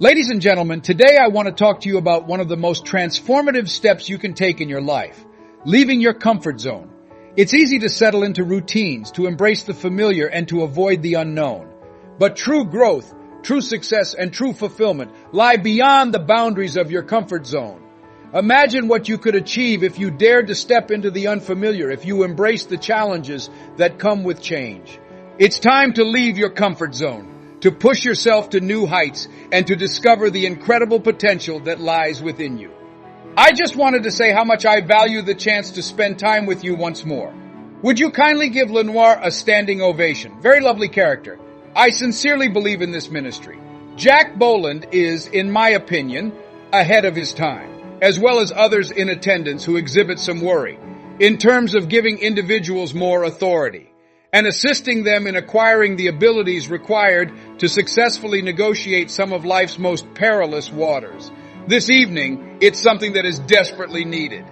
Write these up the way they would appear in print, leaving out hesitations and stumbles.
Ladies and gentlemen, today I want to talk to you about one of the most transformative steps you can take in your life, leaving your comfort zone. It's easy to settle into routines, to embrace the familiar, and to avoid the unknown. But true growth, true success, and true fulfillment lie beyond the boundaries of your comfort zone. Imagine what you could achieve if you dared to step into the unfamiliar, if you embraced the challenges that come with change. It's time to leave your comfort zone, to push yourself to new heights, and to discover the incredible potential that lies within you. I just wanted to say how much I value the chance to spend time with you once more. Would you kindly give Lenoir a standing ovation? Very lovely character. I sincerely believe in this ministry. Jack Boland is, in my opinion, ahead of his time, as well as others in attendance who exhibit some worry, in terms of giving individuals more authority and assisting them in acquiring the abilities required to successfully negotiate some of life's most perilous waters. This evening, it's something that is desperately needed.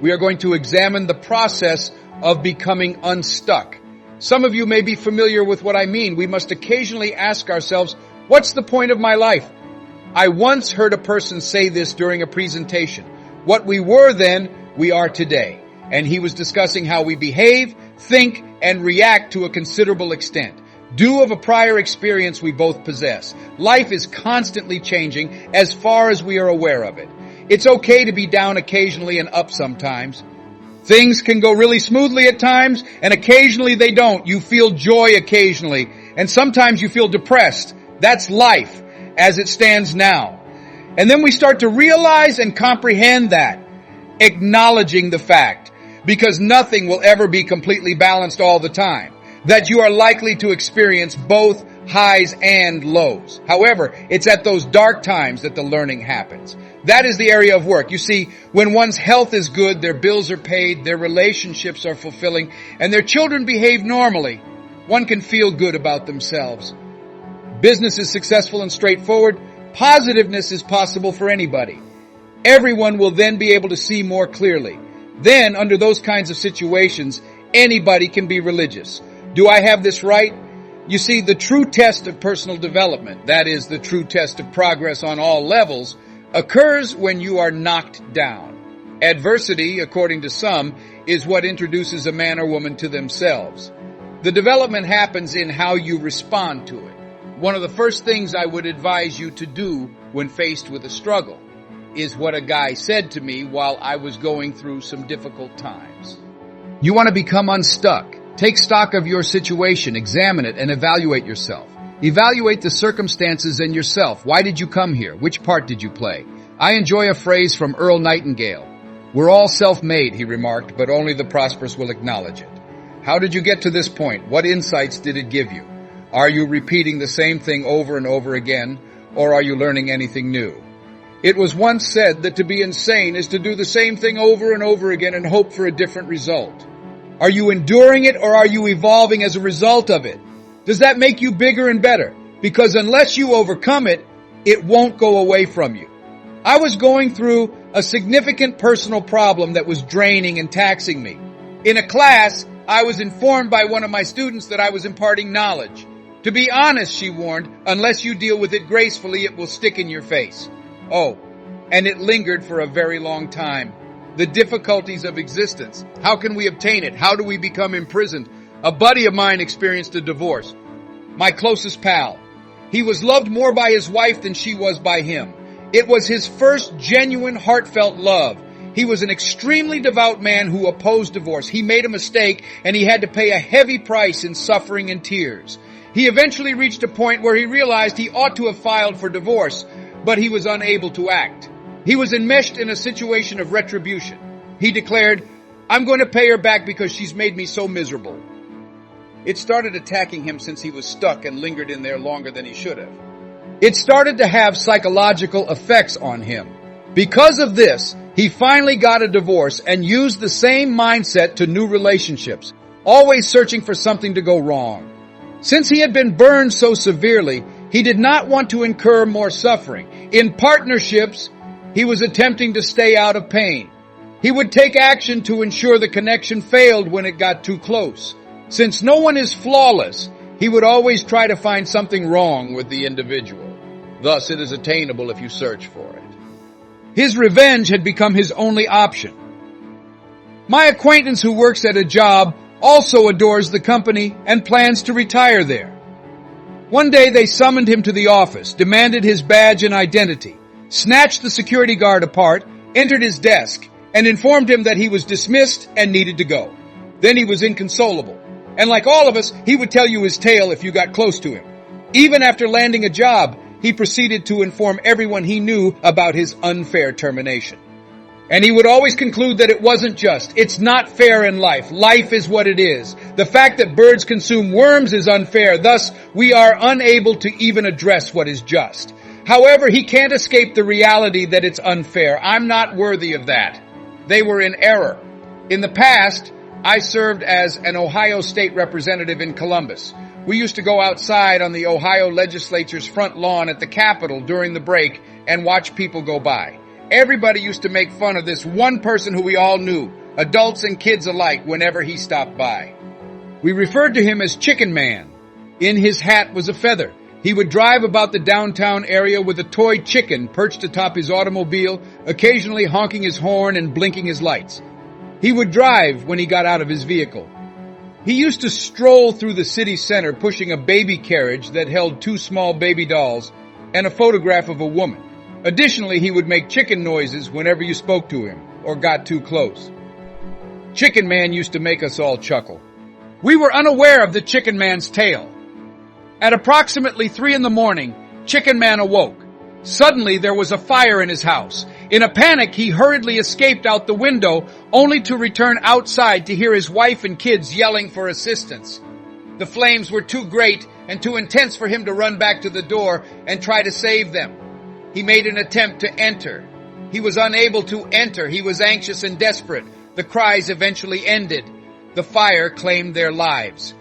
We are going to examine the process of becoming unstuck. Some of you may be familiar with what I mean. We must occasionally ask ourselves, what's the point of my life? I once heard a person say this during a presentation. What we were then, we are today. And he was discussing how we behave, think, and react to a considerable extent, due of a prior experience we both possess. Life is constantly changing as far as we are aware of it. It's okay to be down occasionally and up sometimes. Things can go really smoothly at times, and occasionally they don't. You feel joy occasionally, and sometimes you feel depressed. That's life as it stands now. And then we start to realize and comprehend that, acknowledging the fact, because nothing will ever be completely balanced all the time, that you are likely to experience both highs and lows. However, it's at those dark times that the learning happens. That is the area of work. You see, when one's health is good, their bills are paid, their relationships are fulfilling, and their children behave normally, one can feel good about themselves. Business is successful and straightforward. Positiveness is possible for anybody. Everyone will then be able to see more clearly. Then, under those kinds of situations, anybody can be religious. Do I have this right? You see, the true test of personal development, that is, the true test of progress on all levels, occurs when you are knocked down. Adversity, according to some, is what introduces a man or woman to themselves. The development happens in how you respond to it. One of the first things I would advise you to do when faced with a struggle is what a guy said to me while I was going through some difficult times. You want to become unstuck. Take stock of your situation, examine it, and evaluate yourself. Evaluate the circumstances and yourself. Why did you come here? Which part did you play? I enjoy a phrase from Earl Nightingale. We're all self-made, he remarked, but only the prosperous will acknowledge it. How did you get to this point? What insights did it give you? Are you repeating the same thing over and over again, or are you learning anything new? It was once said that to be insane is to do the same thing over and over again and hope for a different result. Are you enduring it, or are you evolving as a result of it? Does that make you bigger and better? Because unless you overcome it, it won't go away from you. I was going through a significant personal problem that was draining and taxing me. In a class, I was informed by one of my students that I was imparting knowledge. To be honest, she warned, unless you deal with it gracefully, it will stick in your face. Oh, and it lingered for a very long time. The difficulties of existence. How can we obtain it? How do we become imprisoned? A buddy of mine experienced a divorce. My closest pal. He was loved more by his wife than she was by him. It was his first genuine, heartfelt love. He was an extremely devout man who opposed divorce. He made a mistake, and he had to pay a heavy price in suffering and tears. He eventually reached a point where he realized he ought to have filed for divorce, but he was unable to act. He was enmeshed in a situation of retribution. He declared, I'm going to pay her back because she's made me so miserable. It started attacking him since he was stuck and lingered in there longer than he should have. It started to have psychological effects on him. Because of this, he finally got a divorce and used the same mindset to new relationships, always searching for something to go wrong. Since he had been burned so severely, he did not want to incur more suffering. In partnerships, he was attempting to stay out of pain. He would take action to ensure the connection failed when it got too close. Since no one is flawless, he would always try to find something wrong with the individual. Thus, it is attainable if you search for it. His revenge had become his only option. My acquaintance who works at a job also adores the company and plans to retire there. One day they summoned him to the office, demanded his badge and identity, snatched the security guard apart, entered his desk, and informed him that he was dismissed and needed to go. Then he was inconsolable. And like all of us, he would tell you his tale if you got close to him. Even after landing a job, he proceeded to inform everyone he knew about his unfair termination. And he would always conclude that it wasn't just. It's not fair in life. Life is what it is. The fact that birds consume worms is unfair. Thus, we are unable to even address what is just. However, he can't escape the reality that it's unfair. I'm not worthy of that. They were in error. In the past, I served as an Ohio State representative in Columbus. We used to go outside on the Ohio legislature's front lawn at the Capitol during the break and watch people go by. Everybody used to make fun of this one person who we all knew, adults and kids alike, whenever he stopped by. We referred to him as Chicken Man. In his hat was a feather. He would drive about the downtown area with a toy chicken perched atop his automobile, occasionally honking his horn and blinking his lights. He would drive when he got out of his vehicle. He used to stroll through the city center pushing a baby carriage that held 2 small baby dolls and a photograph of a woman. Additionally, he would make chicken noises whenever you spoke to him or got too close. Chicken Man used to make us all chuckle. We were unaware of the Chicken Man's tale. At approximately 3 a.m, Chicken Man awoke. Suddenly, there was a fire in his house. In a panic, he hurriedly escaped out the window, only to return outside to hear his wife and kids yelling for assistance. The flames were too great and too intense for him to run back to the door and try to save them. He made an attempt to enter. He was unable to enter. He was anxious and desperate. The cries eventually ended. The fire claimed their lives.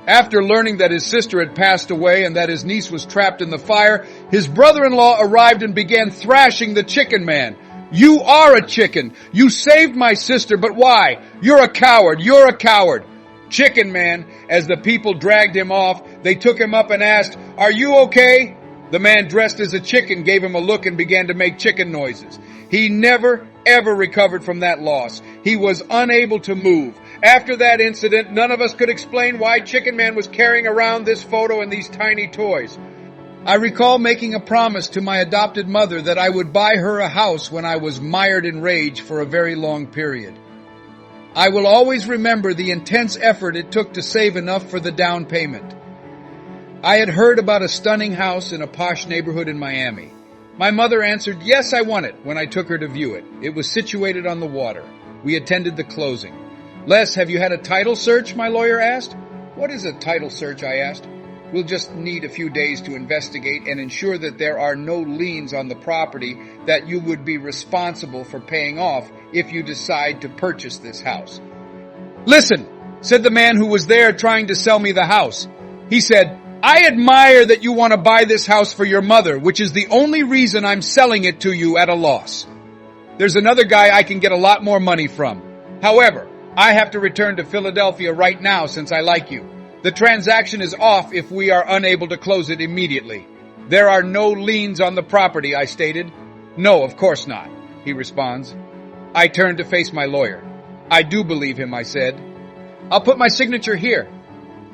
After learning that his sister had passed away and that his niece was trapped in the fire, his brother-in-law arrived and began thrashing the Chicken Man. You are a chicken. You saved my sister, but why? You're a coward. You're a coward. Chicken Man, as the people dragged him off, they took him up and asked, "Are you okay?" The man dressed as a chicken gave him a look and began to make chicken noises. He never, ever recovered from that loss. He was unable to move. After that incident, none of us could explain why Chicken Man was carrying around this photo and these tiny toys. I recall making a promise to my adopted mother that I would buy her a house when I was mired in rage for a very long period. I will always remember the intense effort it took to save enough for the down payment. I had heard about a stunning house in a posh neighborhood in Miami. My mother answered, "Yes, I want it," when I took her to view it. It was situated on the water. We attended the closing. "Les, have you had a title search?" my lawyer asked. "What is a title search?" I asked. "We'll just need a few days to investigate and ensure that there are no liens on the property that you would be responsible for paying off if you decide to purchase this house." "Listen," said the man who was there trying to sell me the house. He said, "I admire that you want to buy this house for your mother, which is the only reason I'm selling it to you at a loss. There's another guy I can get a lot more money from. However, I have to return to Philadelphia right now since I like you. The transaction is off if we are unable to close it immediately. There are no liens on the property," I stated. "No, of course not," he responds. I turned to face my lawyer. "I do believe him," I said. "I'll put my signature here."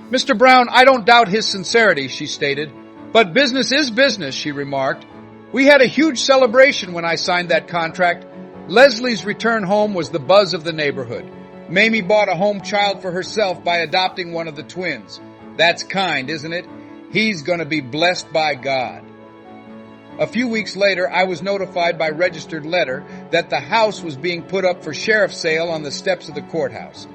"Mr. Brown, I don't doubt his sincerity," she stated. "But business is business," she remarked. "We had a huge celebration when I signed that contract. Leslie's return home was the buzz of the neighborhood. Mamie bought a home child for herself by adopting one of the twins. That's kind, isn't it? He's going to be blessed by God." A few weeks later, I was notified by registered letter that the house was being put up for sheriff's sale on the steps of the courthouse.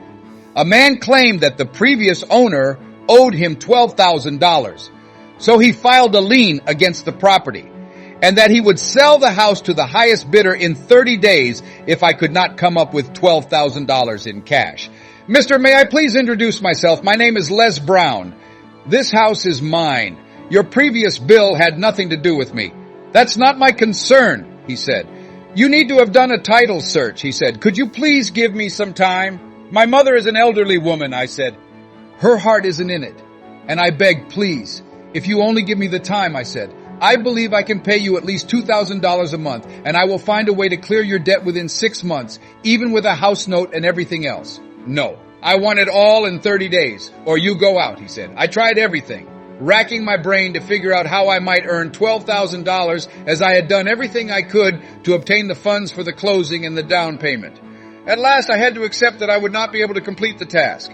A man claimed that the previous owner owed him $12,000, so he filed a lien against the property, and that he would sell the house to the highest bidder in 30 days if I could not come up with $12,000 in cash. "Mister, may I please introduce myself? My name is Les Brown. This house is mine. Your previous bill had nothing to do with me." "That's not my concern," he said. "You need to have done a title search," he said. "Could you please give me some time? My mother is an elderly woman," I said. "Her heart isn't in it. And I beg, please, if you only give me the time," I said. I believe I can pay you at least $2,000 a month, and I will find a way to clear your debt within 6 months, even with a house note and everything else. No, I want it all in 30 days, or you go out, he said. I tried everything, racking my brain to figure out how I might earn $12,000 as I had done everything I could to obtain the funds for the closing and the down payment. At last, I had to accept that I would not be able to complete the task.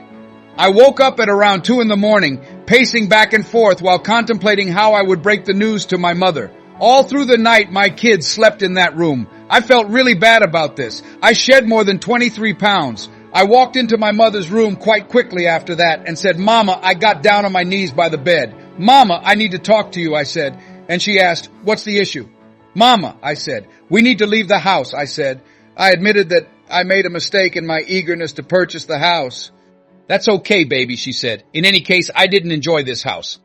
I woke up at around 2 a.m, pacing back and forth while contemplating how I would break the news to my mother. All through the night, my kids slept in that room. I felt really bad about this. I shed more than 23 pounds. I walked into my mother's room quite quickly after that and said, "Mama," I got down on my knees by the bed. "Mama, I need to talk to you," I said. And she asked, "What's the issue?" "Mama," I said, "we need to leave the house," I said. I admitted that I made a mistake in my eagerness to purchase the house. "That's okay, baby," she said. "In any case, I didn't enjoy this house."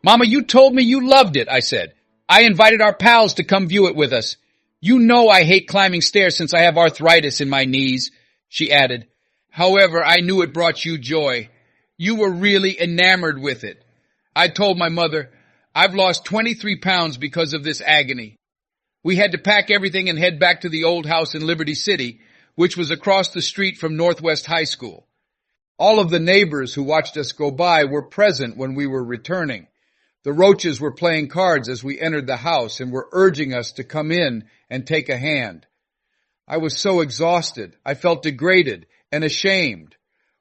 "Mama, you told me you loved it," I said. "I invited our pals to come view it with us. You know I hate climbing stairs since I have arthritis in my knees," she added. "However, I knew it brought you joy. You were really enamored with it." I told my mother, "I've lost 23 pounds because of this agony." We had to pack everything and head back to the old house in Liberty City, which was across the street from Northwest High School. All of the neighbors who watched us go by were present when we were returning. The Roaches were playing cards as we entered the house and were urging us to come in and take a hand. I was so exhausted. I felt degraded and ashamed.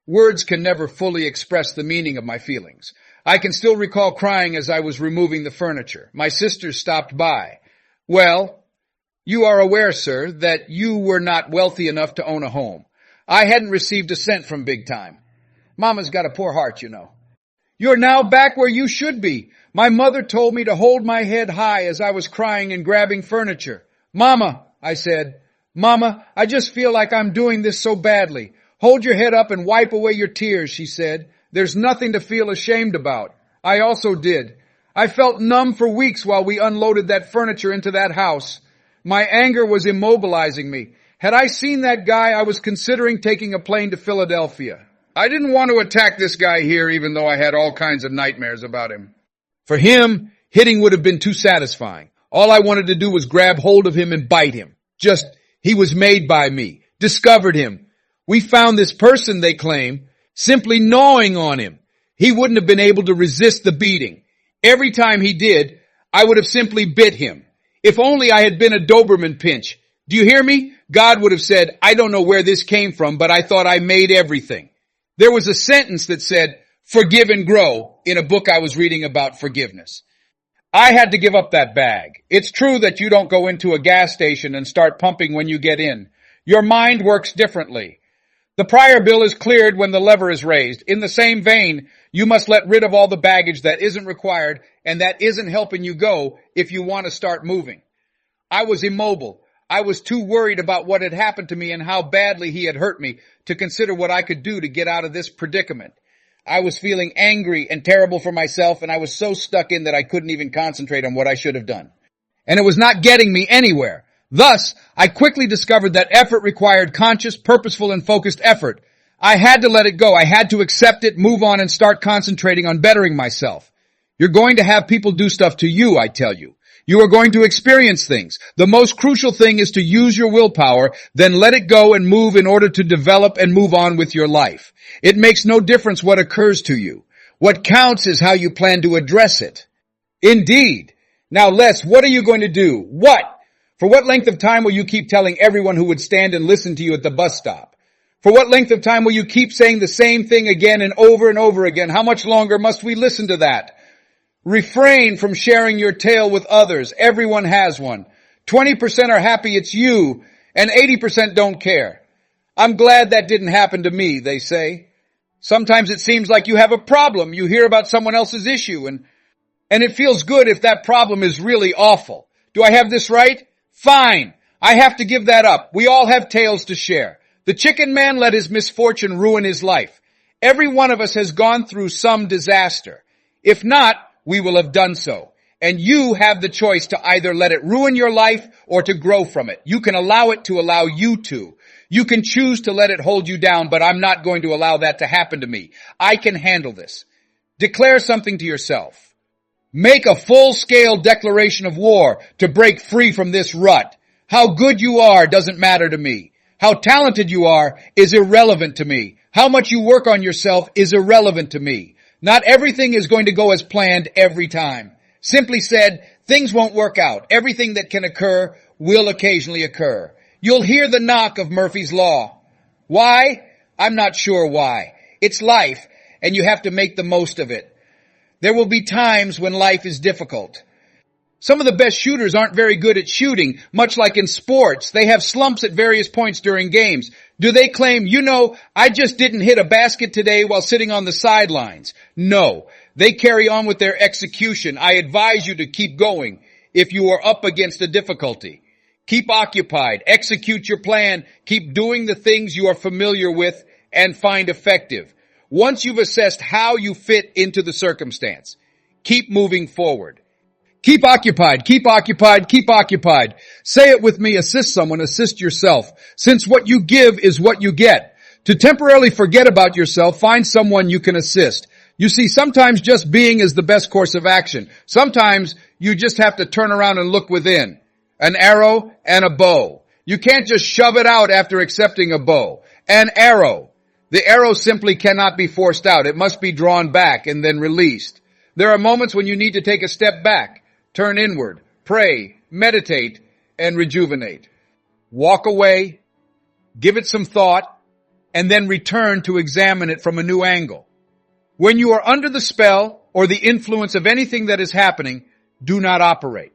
Words can never fully express the meaning of my feelings. I can still recall crying as I was removing the furniture. My sisters stopped by. "Well, you are aware, sir, that you were not wealthy enough to own a home. I hadn't received a cent from Big Time. Mama's got a poor heart, you know. You're now back where you should be. My mother told me to hold my head high as I was crying and grabbing furniture. Mama," I said, "Mama, I just feel like I'm doing this so badly. Hold your head up and wipe away your tears," she said. "There's nothing to feel ashamed about." I also did. I felt numb for weeks while we unloaded that furniture into that house. My anger was immobilizing me. Had I seen that guy, I was considering taking a plane to Philadelphia. I didn't want to attack this guy here, even though I had all kinds of nightmares about him. For him, hitting would have been too satisfying. All I wanted to do was grab hold of him and bite him. He was made by me. Discovered him. We found this person, they claim, simply gnawing on him. He wouldn't have been able to resist the beating. Every time he did, I would have simply bit him. If only I had been a Doberman pinch. Do you hear me? God would have said, "I don't know where this came from, but I thought I made everything." There was a sentence that said, "Forgive and grow," in a book I was reading about forgiveness. I had to give up that bag. It's true that you don't go into a gas station and start pumping when you get in. Your mind works differently. The prior bill is cleared when the lever is raised. In the same vein, you must let rid of all the baggage that isn't required and that isn't helping you go if you want to start moving. I was immobile. I was too worried about what had happened to me and how badly he had hurt me to consider what I could do to get out of this predicament. I was feeling angry and terrible for myself, and I was so stuck in that I couldn't even concentrate on what I should have done. And it was not getting me anywhere. Thus, I quickly discovered that effort required conscious, purposeful, and focused effort. I had to let it go. I had to accept it, move on, and start concentrating on bettering myself. You're going to have people do stuff to you, I tell you. You are going to experience things. The most crucial thing is to use your willpower, then let it go and move in order to develop and move on with your life. It makes no difference what occurs to you. What counts is how you plan to address it. Indeed. Now, Les, what are you going to do? What? For what length of time will you keep telling everyone who would stand and listen to you at the bus stop? For what length of time will you keep saying the same thing again and over again? How much longer must we listen to that? Refrain from sharing your tale with others. Everyone has one. 20% are happy it's you, and 80% don't care. I'm glad that didn't happen to me, they say. Sometimes it seems like you have a problem. You hear about someone else's issue, and it feels good if that problem is really awful. Do I have this right? Fine. I have to give that up. We all have tales to share. The chicken man let his misfortune ruin his life. Every one of us has gone through some disaster. If not, we will have done so. And you have the choice to either let it ruin your life or to grow from it. You can allow it to allow you to. You can choose to let it hold you down, but I'm not going to allow that to happen to me. I can handle this. Declare something to yourself. Make a full-scale declaration of war to break free from this rut. How good you are doesn't matter to me. How talented you are is irrelevant to me. How much you work on yourself is irrelevant to me. Not everything is going to go as planned every time. Simply said, things won't work out. Everything that can occur will occasionally occur. You'll hear the knock of Murphy's Law. Why? I'm not sure why. It's life, and you have to make the most of it. There will be times when life is difficult. Some of the best shooters aren't very good at shooting, much like in sports. They have slumps at various points during games. Do they claim, I just didn't hit a basket today while sitting on the sidelines? No. They carry on with their execution. I advise you to keep going if you are up against a difficulty. Keep occupied. Execute your plan. Keep doing the things you are familiar with and find effective. Once you've assessed how you fit into the circumstance, keep moving forward. Keep occupied, keep occupied, keep occupied. Say it with me, assist someone, assist yourself. Since what you give is what you get. To temporarily forget about yourself, find someone you can assist. You see, sometimes just being is the best course of action. Sometimes you just have to turn around and look within. An arrow and a bow. You can't just shove it out after accepting a bow. An arrow. The arrow simply cannot be forced out. It must be drawn back and then released. There are moments when you need to take a step back. Turn inward, pray, meditate, and rejuvenate. Walk away, give it some thought, and then return to examine it from a new angle. When you are under the spell or the influence of anything that is happening, do not operate.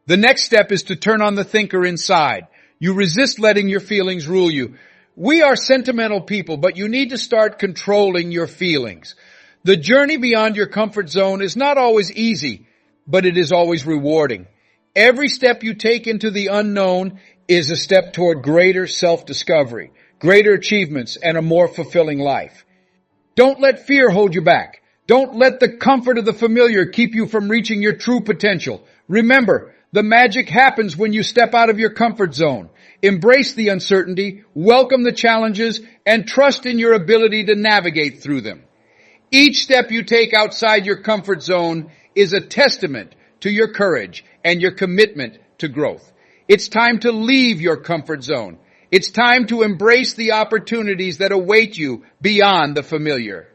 The next step is to turn on the thinker inside. You resist letting your feelings rule you. We are sentimental people, but you need to start controlling your feelings. The journey beyond your comfort zone is not always easy, but it is always rewarding. Every step you take into the unknown is a step toward greater self-discovery, greater achievements, and a more fulfilling life. Don't let fear hold you back. Don't let the comfort of the familiar keep you from reaching your true potential. Remember, the magic happens when you step out of your comfort zone. Embrace the uncertainty, welcome the challenges, and trust in your ability to navigate through them. Each step you take outside your comfort zone is a testament to your courage and your commitment to growth. It's time to leave your comfort zone. It's time to embrace the opportunities that await you beyond the familiar.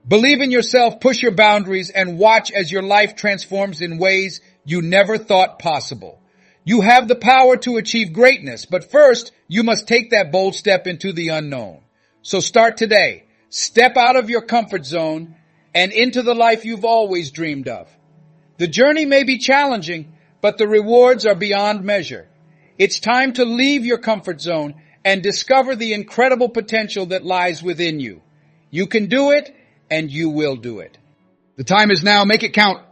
Believe in yourself, push your boundaries, and watch as your life transforms in ways you never thought possible. You have the power to achieve greatness, but first, you must take that bold step into the unknown. So start today. Step out of your comfort zone and into the life you've always dreamed of. The journey may be challenging, but the rewards are beyond measure. It's time to leave your comfort zone and discover the incredible potential that lies within you. You can do it, and you will do it. The time is now. Make it count.